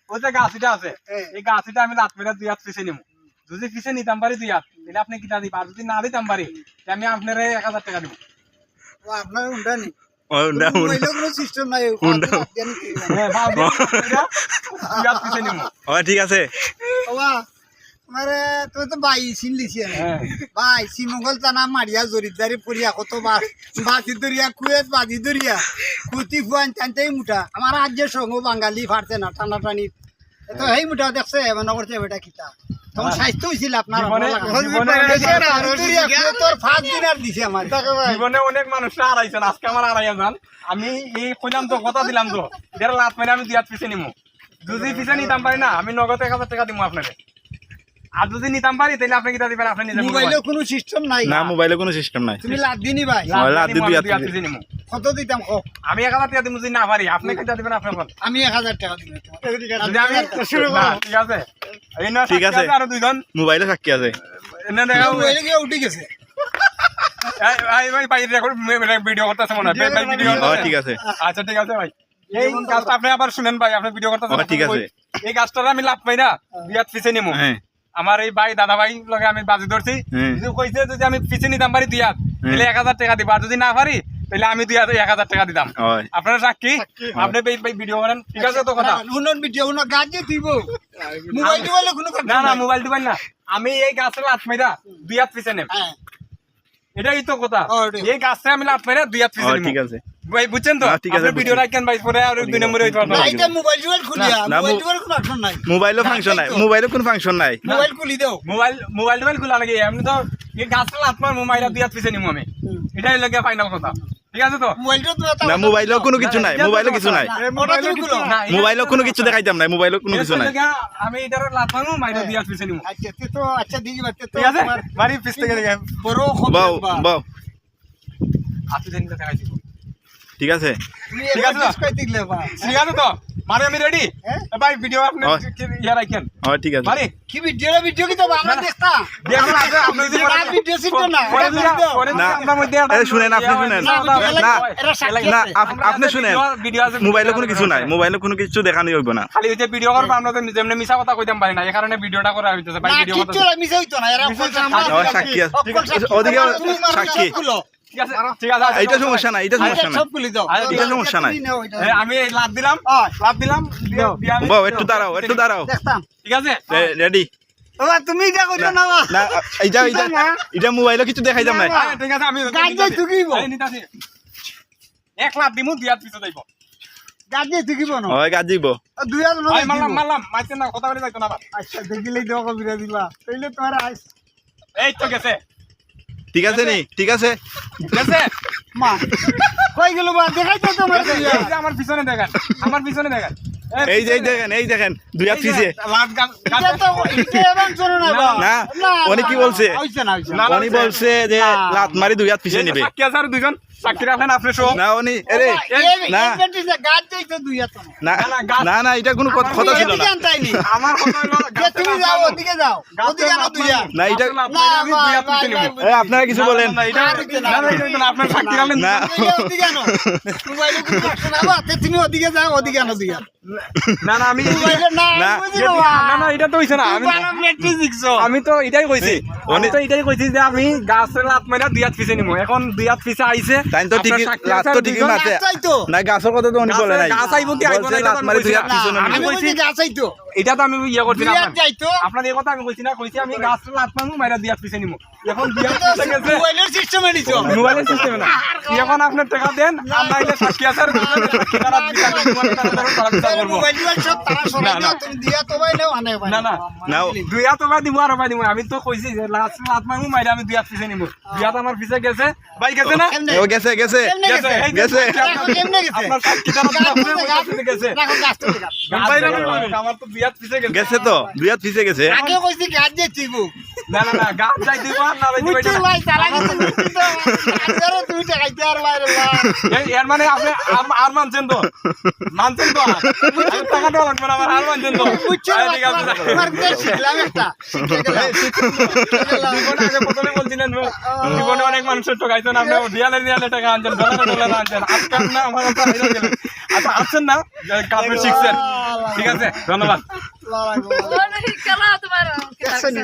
ওই যে গাছিটা আছে এই গাছিটা আমি লাত মেরে 2 হাত পিছে নিব যদি পিছে নিতাম পারি 2 হাত তাহলে আপনি কিটা দিবা আর যদি না দিতাম পারি আমি আপনারে 1000 টাকা দিব ও আপনার উন্ডা নি উন্ডা মোবাইলে কোনো সিস্টেম নাই উন্ডা হ্যাঁ ভাব 2 হাত পিছে নিব ঠিক আছে বাবা মানে তুই তো ভাই চিনলিছি ভাই শ্রীমঙ্গল টানা মারিয়া জরিদারি পড়িয়া কত বাজি দরিয়া কুয়েত বাজি দরিয়া কুতি ফুয়ান টানতেই মুঠা আমার রাজ্যের সঙ্গ বাঙালি ফাটছে না টানা টানি তো এই মুঠা দেখছে মনে করছে বেটা কিতা তোমার স্বাস্থ্য হয়েছিল আপনার তোর 5 দিন আর দিছে আমার জীবনে অনেক মানুষ হারাইছেন আজকে আমার হারাইয়া যান আমি এই কইলাম তো কথা দিলাম তো এর লাত মেরে আমি 2 হাত পিছে নিব যদি পিছে নিতাম পারি না আমি নগদ 1000 টাকা দিব আপনাকে আর যদি নিতাম পারি তাহলে আপনি কিটা দিবেন আপনি নিজে মোবাইলে কোনো সিস্টেম নাই না মোবাইলে কোনো সিস্টেম নাই তুমি লাদ দিনি ভাই লাদ দি 2 হাত পিছে নিব কত দিতাম কো আমি 1000 টাকা দিব যদি না পারি আপনি কিটা দিবেন আপনি বল আমি 1000 টাকা দিব যদি আমি শুরু করব ঠিক আছে এই না ঠিক আছে আর দুইজন মোবাইলে সাক্ষী আছে এনে দেখা মোবাইলে গিয়ে উঠে গেছে এই ভাই ভাই রেকর্ড ভিডিও করতেছে মনে হয় ভাই ভিডিও ঠিক আছে আচ্ছা ঠিক আছে ভাই এই কাজটা আপনি আবার শুনেন ভাই আপনি ভিডিও করতেছেন ঠিক আছে এই কাজটা আমি লাভ পাই না 2 হাত পিছে নিব হ্যাঁ আমার এই ভাই দাদা ভাই লগে আমি বাজি ধরছি যদি কইছে যদি আমি পিছে নিতাম পারি 2 হাত তাহলে 1000 টাকা দিব আর যদি না পারি তাহলে আমি 2 হাতে 1000 টাকা দিতাম আপনারা সাক্ষী আপনি ভিডিও করেন ঠিক আছে তো কথা উন্নন ভিডিও উন্ন গাজে দিব মোবাইল টোবাইলে কোনো না না মোবাইল দিবেন না আমি এই গাছের লাত মেরা 2 হাত পিছে নেব এটাই তো কথা এই গাছে আমি লাত মেরা 2 হাত পিছে নেব ঠিক আছে ভাই বুঝছেন তো আপনি ভিডিও রাখেন ভাই পরে আর 2 নম্বরে হইতো না এইটা মোবাইল টোবাইল খুলিয়া মোবাইল টোবাইল কোনো ফাংশন নাই মোবাইলও ফাংশন নাই মোবাইলে কোনো ফাংশন নাই মোবাইল খুলি দাও মোবাইল খোলা লাগে এমনি তো এই গাছের লাত মার মোবাইল 2 হাত পিছে নিব আমি এটাই লাগে ফাইনাল কথা ঠিক আছে তো মোবাইলটা তো না মোবাইলেও কোনো কিছু নাই মোবাইলেও কিছু নাই মোবাইলেও কোনো কিছু দেখাইতাম নাই মোবাইলেও কোনো কিছু নাই আমি এটার লাত মারবো মাইরা 2 হাত পিছে নিব আচ্ছা তো আচ্ছা দিই বাতে তো ঠিক আছে বাড়ি পিছ থেকে দেখে বড় বাও বাও আপনি জানেন তো দেখাইছি ঠিক আছে ঠিক আছে কই দিলে বা ঠিক আছে তো মানে আমি রেডি ভাই ভিডিও আপনি ইয়া রাখেন ঠিক আছে মানে কি ভিডিও কি তো আমরা দেখতাম দেখুন আছে আপনি যদি ভিডিও সিস্টেম না না শুনেন আপনি শুনেন না আপনি শুনেন মোবাইলে কোনো কিছু নাই মোবাইলে কোনো কিছু দেখানি হইব না খালি ওই যে ভিডিও করব আমরা তো যেমনি মিছা কথা কইতাম পারি না এই কারণে ভিডিওটা করা হইতেছে ভাই ভিডিও কথা কিচ্ছু মিছা হইতো না এরা সাক্ষী আছে ওদিকে সাক্ষী ঠিক আছে এইটা সমস্যা নাই এটা সমস্যা নাই সব খুলি দাও এটা সমস্যা নাই আমি লাভ দিলাম বাও একটু দাঁড়াও দেখতাম ঠিক আছে রেডি বাবা তুমি এটা কইছো না বাবা না এটা মোবাইলে কিছু দেখাইতাম নাই ঠিক আছে আমি গাজে তুকিব নিতাছি 1 লাখ দিমু 2 হাত পিছে যাইব গাজে তুকিব না হয় গাজ দিব 2 হাত ভাই মারলাম মাইছেন না কথা বলে যাইতো না আচ্ছা দেখিলেই দাও কবিরা দিবা তাইলে তোমার আইস এই তো গেছে ঠিক আছে নি ঠিক আছে গেছে মা কই গেল বা দেখাইতো তোমার এই যে আমার পিছনে দেখেন এই দেখেন 2 হাত পিছে লাভ গান এটা তো এটা এবং চলো না না উনি কি বলছে হইছে না উনি বলছে যে লাত মারি 2 হাত পিছে নেবে সাক্ষী আছে আর দুইজন সাক্ষী রাখেন আপনি শো না উনি আরে না গাজ যাইতো 2 হাত না না এটা কোনো কথা ছিল না আমার কথা হলো যে তুমি যাও ওদিকে যাও ওদিকে না 2 হাত না এটা আমি 2 হাত পিছে নিব আপনারা কিছু বলেন না এটা না আপনার সাক্ষী রাখেন না ওদিকে না মোবাইলে কি ফাংশন আবা তুমি ওদিকে যাও ওদিকে না 2 হাত না আমি মোবাইলে না না এটা তো হইছে না আমি তো এটাই কইছি যে আমি গাছের লাত মাইরা 2 হাত পিছে নিব এখন 2 হাত পিছে আইছে তাই তো ঠিক লাত তো ঠিক মারতে না গাছের কথা তো উনি বলে নাই গাছ আইবো কি আইবো না লাত মারি 2 হাত পিছে আমি কইছি গাছ আইতো এটা তো আমি ইয়া করছি না যাইতো আপনার এই কথা আমি কইছি না কইছি আমি গাছের লাত মারবো মাইরা 2 হাত পিছে নিব এখন 2 হাত পিছে গেছে মোবাইলের সিস্টেমে দিছো মোবাইলের সিস্টেমে না এখন আপনি টাকা দেন আমরা এটা সাক্ষী আছে আর সাক্ষী দ্বারা মোবাইল সব তারা সরাই দাও তুমি দিয়া তো ভাই নাও আনে ভাই না না নাও 2 হাত টাকা দিব আর ভাই দিব আমি তো কইছি যে লাত মারবো মাইরা আমি 2 হাত পিছে নিব 2 হাত আমার পিছে গেছে ভাই গেছে না ও গেছে গেছে কেমনে গেছে আপনার সাক্ষী দ্বারা গেছে রাখো গাছ তো আমার তো 2 হাত পিছে গেছে গেছে তো 2 হাত পিছে গেছে আগে কইছি গাছ যাইতিব না না না গাছ যাই দিব আর না যাইতে বুঝছি ভাই তারা কিন্তু আরে তুই টাকাইতে আর বাইরে এর মানে আপনি আর মানছেন তো আমি টাকা দেওয়া লাগবে না আমার আর মানছেন তো বুঝছি ঠিক আছে তোমার কাছে শিখলাম একটা শিখে গেলাম জীবনে আগে প্রথমে বলছিলেন জীবনে অনেক মানুষের ঠকাইছেন আপনি রিয়ালে টাকা আনছেন ডলারে আনছেন আজকাল না আমার কথা হইলো গেলেন আচ্ছা আছেন না কাপড় শিখছেন ঠিক আছে ধন্যবাদ লালা Bueno, y calado, tomar. Eso ni